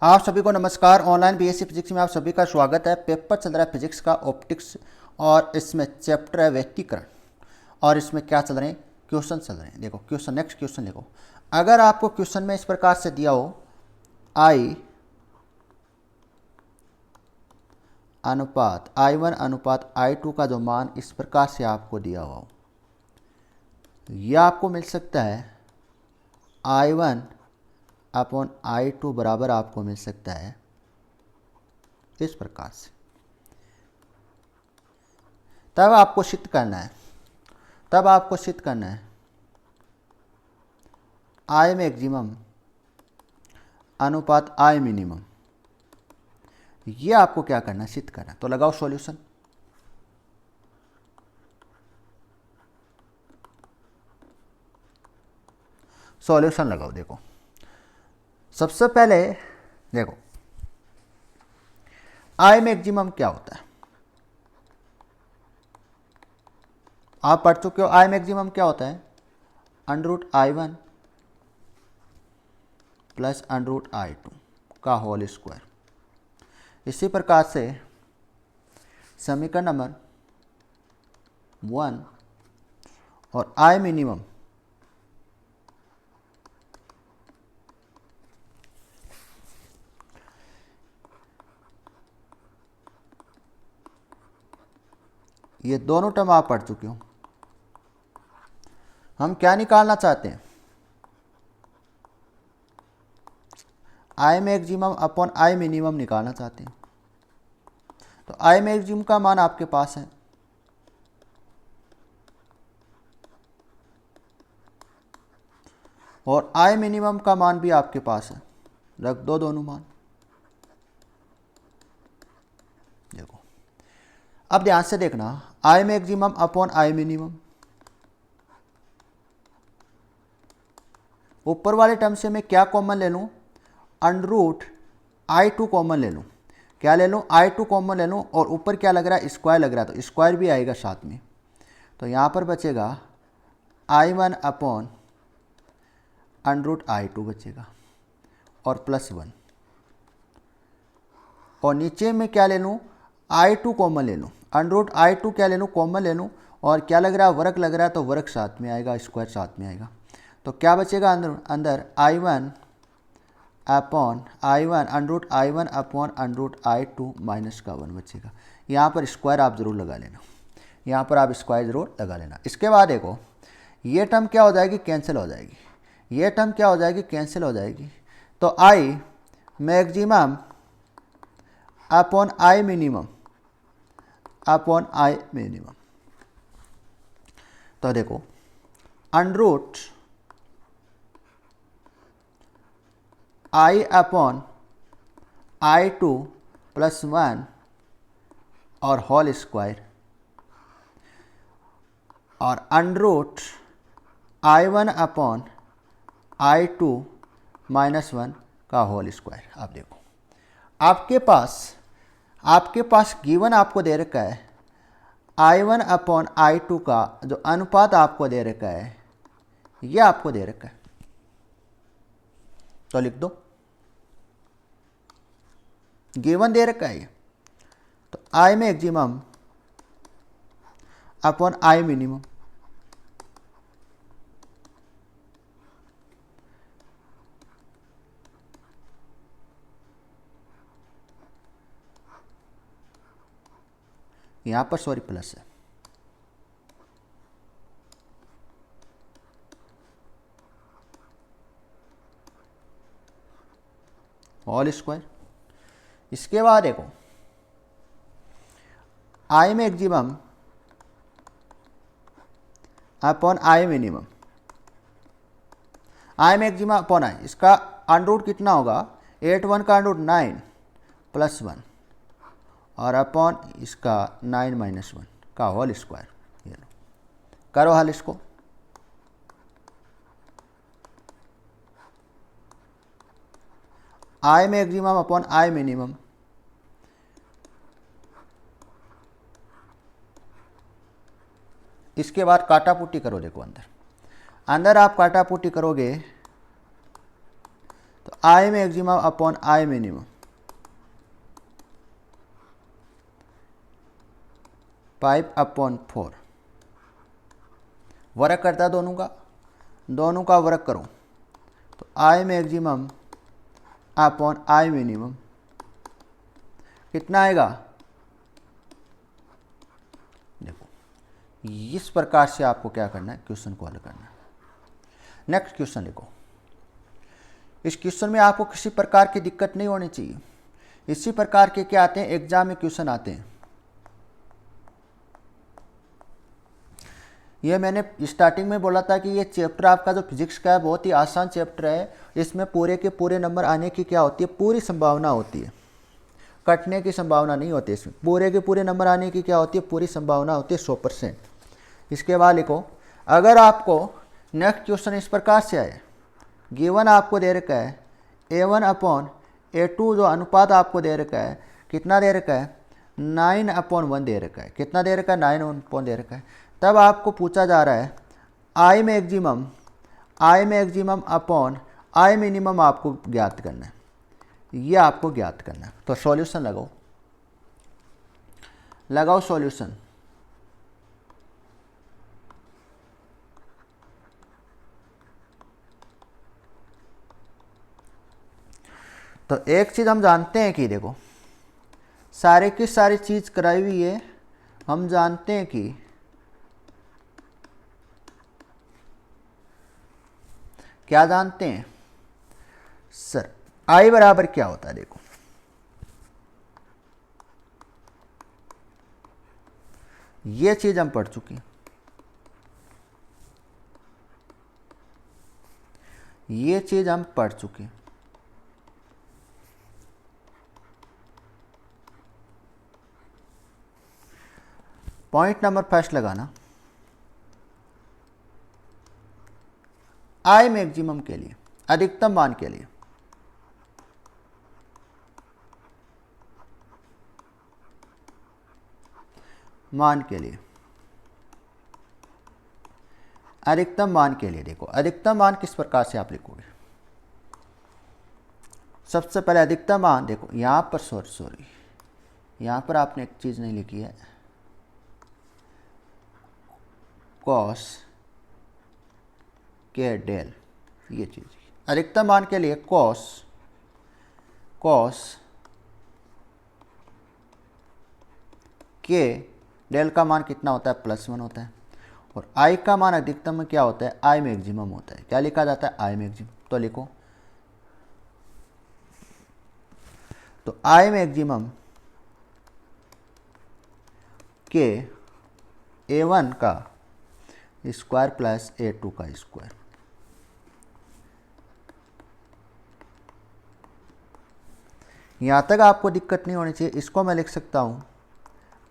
आप सभी को नमस्कार। ऑनलाइन बीएससी फिजिक्स में आप सभी का स्वागत है। पेपर चल रहा है फिजिक्स का ऑप्टिक्स और इसमें चैप्टर है व्यक्तीकरण और इसमें क्या चल रहे हैं, क्वेश्चन चल रहे हैं। देखो क्वेश्चन, नेक्स्ट क्वेश्चन देखो। अगर आपको क्वेश्चन में इस प्रकार से दिया हो आई अनुपात I1 अनुपात I2 का जो मान इस प्रकार से आपको दिया हुआ हो, यह आपको मिल सकता है I1 अपॉन I2 बराबर आपको मिल सकता है इस प्रकार से। तब आपको सिद्ध करना है I मैक्सिमम अनुपात I मिनिमम। ये आपको क्या करना है, सिद्ध करना है। तो लगाओ सॉल्यूशन। सॉल्यूशन लगाओ। देखो सबसे पहले देखो I मैक्सिमम क्या होता है, आप पढ़ चुके हो। I मैक्सिमम क्या होता है, √I1 प्लस √I2 का होल स्क्वायर। इसी प्रकार से समीकरण नंबर 1 और I मिनिमम ये दोनों टर्म आप पढ़ चुके हो। हम क्या निकालना चाहते हैं, I maximum upon I minimum निकालना चाहते हैं। तो I मैक्सिमम का मान आपके पास है, और I मिनिमम का मान भी आपके पास है। रख दो दोनों मान। देखो अब ध्यान से देखना, I maximum upon I minimum, ऊपर वाले टर्म से मैं क्या कॉमन ले लूँ, √I2 कॉमन ले लूँ। क्या ले लूँ, I2 कॉमन ले लूँ, और ऊपर क्या लग रहा है, स्क्वायर लग रहा है, तो स्क्वायर भी आएगा साथ में। तो यहाँ पर बचेगा I1 अपॉन √I2 बचेगा और +1, और नीचे में क्या ले लूँ, I2 कॉमन ले लूँ, √I2 क्या ले लूँ, कॉमन ले लूँ, और क्या लग रहा है, वर्ग लग रहा है, तो वर्ग साथ में आएगा, स्क्वायर साथ में आएगा। तो क्या बचेगा अंदर I1 upon √I1 upon √I2 minus का 1 बचेगा। यहाँ पर स्क्वायर आप ज़रूर लगा लेना, यहाँ पर आप स्क्वायर ज़रूर लगा लेना। इसके बाद देखो ये टर्म क्या हो जाएगी, कैंसिल हो जाएगी। ये टर्म क्या हो जाएगी, कैंसिल हो जाएगी। तो I maximum upon I minimum upon I minimum. तो देखो √I अपॉन I2 +1 और होल स्क्वायर, और √I1 अपॉन I2 -1 का होल स्क्वायर। आप देखो आपके पास गिवन आपको दे रखा है I1 अपॉन I2 का जो अनुपात आपको दे रखा है, यह आपको दे रखा है। तो लिख दो, गिवन दे रखा है ये। तो I maximum upon I minimum, यहां पर सॉरी प्लस है, होल स्क्वायर। इसके बाद देखो I maximum upon I minimum, I maximum upon I, इसका अंडर कितना होगा, 8 का अंडर 9 +1 और अपॉन इसका 9 -1 का होल स्क्वायर। ये लो, करो हल इसको। I maximum upon I minimum, इसके बाद काटापुटी करो। देखो अंदर आप काटापुटी करोगे तो I maximum upon I minimum, 5/4 work करता है दोनों का वर्क करो तो I maximum upon I minimum कितना आएगा। देखो इस प्रकार से आपको क्या करना है, क्वेश्चन को हल करना है। नेक्स्ट क्वेश्चन लिखो। इस क्वेश्चन में आपको किसी प्रकार की दिक्कत नहीं होनी चाहिए। इसी प्रकार के क्या आते हैं, एग्जाम में क्वेश्चन आते हैं। ये मैंने स्टार्टिंग में बोला था कि ये चैप्टर आपका जो फिजिक्स का है बहुत ही आसान चैप्टर है। इसमें पूरे के पूरे नंबर आने की क्या होती है, पूरी संभावना होती है, कटने की संभावना नहीं होती। इसमें पूरे के पूरे नंबर आने की क्या होती है, पूरी संभावना होती है 100%। इसके बाद लिखो, अगर आपको नेक्स्ट क्वेश्चन इस प्रकार से आए, गिवन आपको दे रखा है A1/A2 जो अनुपात आपको दे रखा है, कितना दे रखा है 9/1 दे रखा है। कितना दे रखा है 9/1 दे रखा है। तब आपको पूछा जा रहा है I maximum upon I minimum आपको ज्ञात करना है। ये आपको ज्ञात करना है। तो सॉल्यूशन लगाओ सॉल्यूशन। तो एक चीज़ हम जानते हैं कि देखो सारे की सारी चीज़ कराई हुई है। हम जानते हैं कि क्या जानते हैं सर, आई बराबर क्या होता है। देखो ये चीज हम पढ़ चुके हैं, ये चीज हम पढ़ चुके हैं। पॉइंट नंबर फर्स्ट लगाना, आई मैक्सिमम के लिए, अधिकतम मान के लिए अधिकतम मान के लिए देखो अधिकतम मान किस प्रकार से आप लिखोगे। सबसे पहले अधिकतम मान देखो यहां पर सॉरी यहां पर आपने एक चीज नहीं लिखी है, कॉस के डेल। ये चीज अधिकतम मान के लिए कॉस के डेल का मान कितना होता है +1 होता है। और आई का मान अधिकतम में क्या होता है, आई मैक्सिमम होता है। क्या लिखा जाता है, आई मैक्सिमम। तो लिखो, तो आई मैक्सिमम के A1 का स्क्वायर प्लस A2 का स्क्वायर। यहां तक आपको दिक्कत नहीं होनी चाहिए। इसको मैं लिख सकता हूं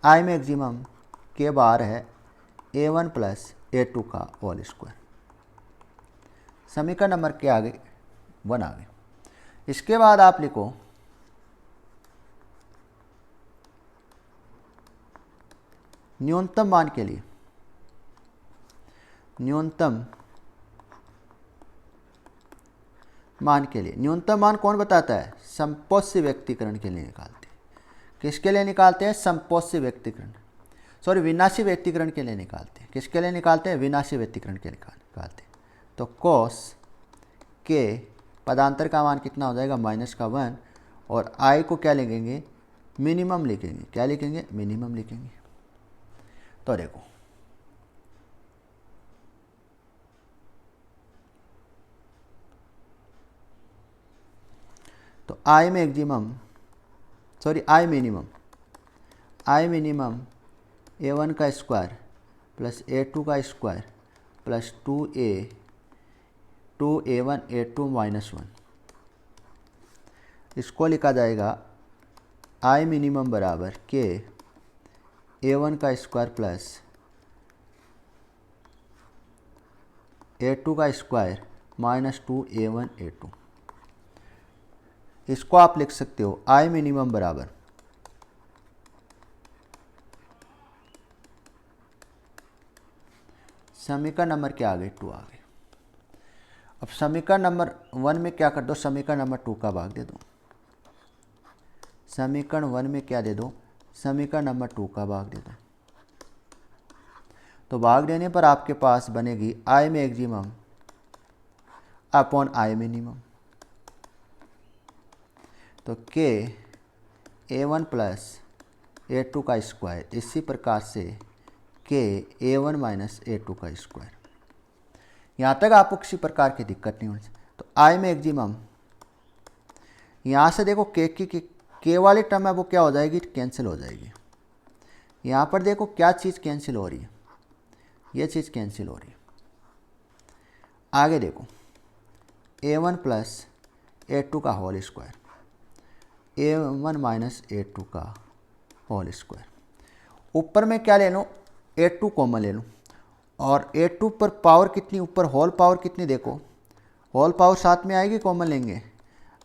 आई मैक्सिमम के बार है A1 प्लस A2 का होल स्क्वायर। समीकरण नंबर के आगे 1 आ गए। इसके बाद आप लिखो न्यूनतम मान के लिए, न्यूनतम मान कौन बताता है, समपोष्य व्यक्तीकरण के लिए निकालते हैं। किसके लिए निकालते हैं, समपोष्य व्यक्तीकरण, सॉरी विनाशी व्यक्तीकरण के लिए निकालते हैं। किसके लिए निकालते हैं, विनाशी व्यक्तीकरण के लिए निकालते हैं। तो कॉस के पदांतर का मान कितना हो जाएगा -1 और आई को क्या लिखेंगे, मिनिमम लिखेंगे। क्या लिखेंगे, मिनिमम लिखेंगे। तो देखो तो आई मिनिमम A1 का स्क्वायर प्लस A2 का स्क्वायर प्लस 2A1 A2 -1, इसको लिखा जाएगा आई मिनिमम बराबर के A1 का स्क्वायर प्लस A2 का स्क्वायर -2A1 A2। इसको आप लिख सकते हो आई मिनिमम बराबर समीकरण नंबर के आगे 2 आ गए। अब समीकरण नंबर 1 में क्या कर दो, समीकरण नंबर 2 का भाग दे दो। समीकरण 1 में क्या दे दो, समीकरण नंबर 2 का भाग दे दो। तो भाग देने पर आपके पास बनेगी I maximum upon I minimum. तो के A1 प्लस A2 का स्क्वायर, इसी प्रकार से के A1 माइनस A2 का स्क्वायर। यहाँ तक आपको किसी प्रकार की दिक्कत नहीं होनी चाहिए। तो आई मैक्सिमम, यहाँ से देखो के वाली टर्म है वो क्या हो जाएगी, कैंसिल हो जाएगी। यहाँ पर देखो क्या चीज़ कैंसिल हो रही है, ये चीज़ कैंसिल हो रही है। आगे देखो A1 प्लस A2 का whole square, A1 minus A2 का होल स्क्वायर। ऊपर में क्या ले लूँ, A2 कॉमन ले लूँ, और A2 पर पावर कितनी, ऊपर होल पावर कितनी, देखो होल पावर साथ में आएगी, कॉमन लेंगे।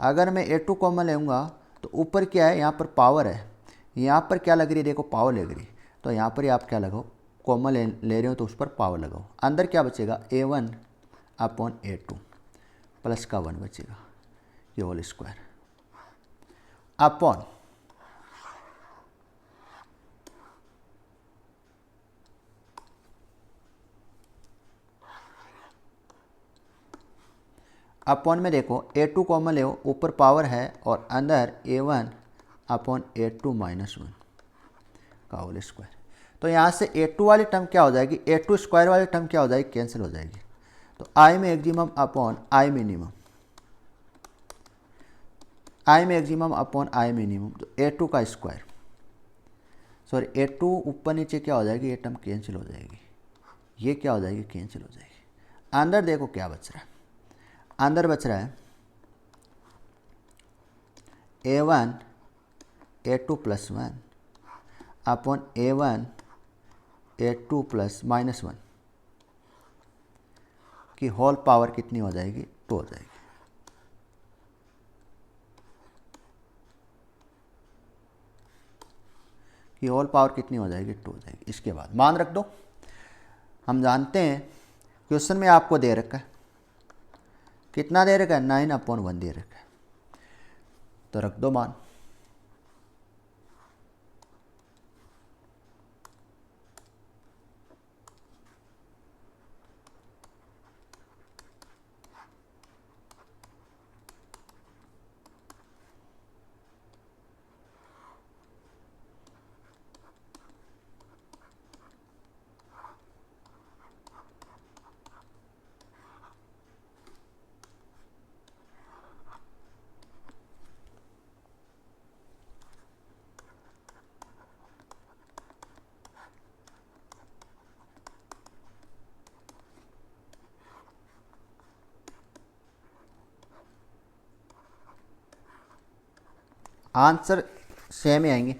अगर मैं A2 कॉमन लूँगा तो ऊपर क्या है, यहाँ पर पावर है, यहाँ पर क्या लग रही है, देखो पावर लग रही। तो यहाँ पर ही आप क्या लगाओ, कॉमन ले रहे हो तो उस पर पावर लगाओ। अंदर क्या बचेगा, A1 अपॉन A2 प्लस का 1 बचेगा, ये होल स्क्वायर अपॉन अपॉन में देखो A2 कॉमन ले, ऊपर पावर है और अंदर A1 अपॉन A2 माइनस 1 का होल स्क्वायर। तो यहाँ से A2 वाली टर्म क्या हो जाएगी, A2 स्क्वायर वाली टर्म क्या हो जाएगी, कैंसिल हो जाएगी। तो I maximum upon I minimum, I maximum upon I minimum, तो A2 का स्क्वायर, सॉरी A2 ऊपर नीचे क्या हो जाएगी, ये टर्म कैंसिल हो जाएगी, ये क्या हो जाएगी, कैंसिल हो जाएगी। अंदर देखो क्या बच रहा है, अंदर बच रहा है A1 A2 plus 1 upon A1 A2 plus minus 1 की होल पावर कितनी हो जाएगी, 2 हो जाएगी। की होल पावर कितनी हो जाएगी, 2 हो जाएगी। इसके बाद मान रख दो, हम जानते हैं क्वेश्चन में आपको दे रखा है, कितना दे रखा है, 9 अपॉन 1 दे रखा है, तो रख दो मान। आंसर सेम ही आएंगे,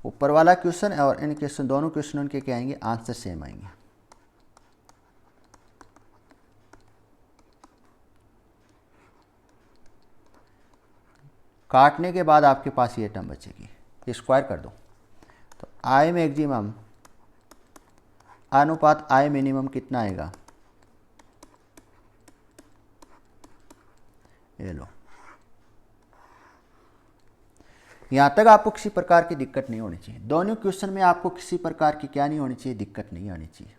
ऊपर वाला क्वेश्चन और इन क्वेश्चन, दोनों क्वेश्चन के क्या आएंगे, आंसर सेम आएंगे। काटने के बाद आपके पास ये टर्म बचेगी, ये स्क्वायर कर दो। तो आई मैक्सिमम अनुपात आई मिनिमम कितना आएगा, ये लो। यहाँ तक आपको किसी प्रकार की दिक्कत नहीं होनी चाहिए, दोनों क्वेश्चन में आपको किसी प्रकार की क्या नहीं होनी चाहिए, दिक्कत नहीं आनी चाहिए।